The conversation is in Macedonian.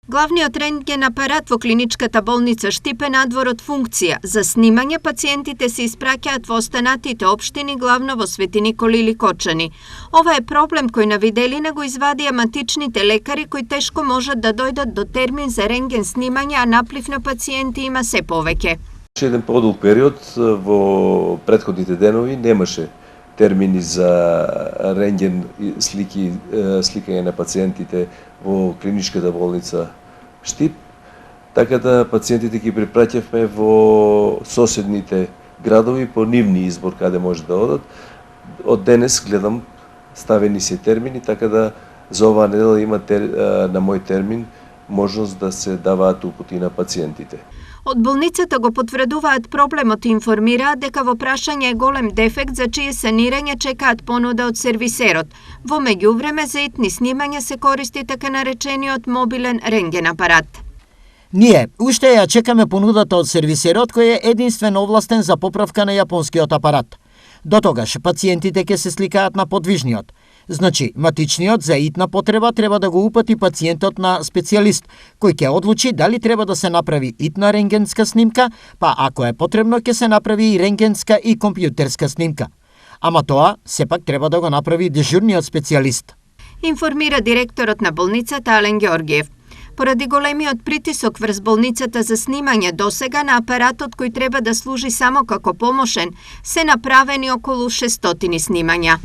Главниот рентген апарат во клиничката болница Штип е надвор од функција. За снимање пациентите се испраќаат во останатите општини, главно во Свети Николи или Кочани. Ова е проблем кој на Виделина го извадија матичните лекари кои тешко можат да дојдат до термин за рентген снимање, а наплив на пациенти има се повеќе. Еден подолг период во претходните денови немаше термини за рентген сликање на пациентите во клиничката болница Штип, така да пациентите ги препраќавме во соседните градови по нивни избор каде може да одат. Од денес гледам ставени се термини, така да за оваа недела има на мој термин можност да се даваат упути на пациентите. Од болницата го потврдуваат проблемот и информираат дека во прашање е голем дефект за чие санирање чекаат понуда од сервисерот. Во меѓувреме за итни снимања се користи така наречениот мобилен рентген апарат. Ние уште ја чекаме понудата од сервисерот кој е единствен овластен за поправка на јапонскиот апарат. До тогаш пациентите ќе се сликаат на подвижниот. Значи, матичниот за итна потреба треба да го упати пациентот на специјалист, кој ќе одлучи дали треба да се направи итна рентгенска снимка, па ако е потребно ќе се направи и рентгенска и компјутерска снимка. Ама тоа сепак треба да го направи дежурниот специјалист. Информира директорот на болницата Ален Ѓоргиев. Поради големиот притисок врз болницата за снимање досега на апаратот кој треба да служи само како помошен, се направени околу 600 снимања.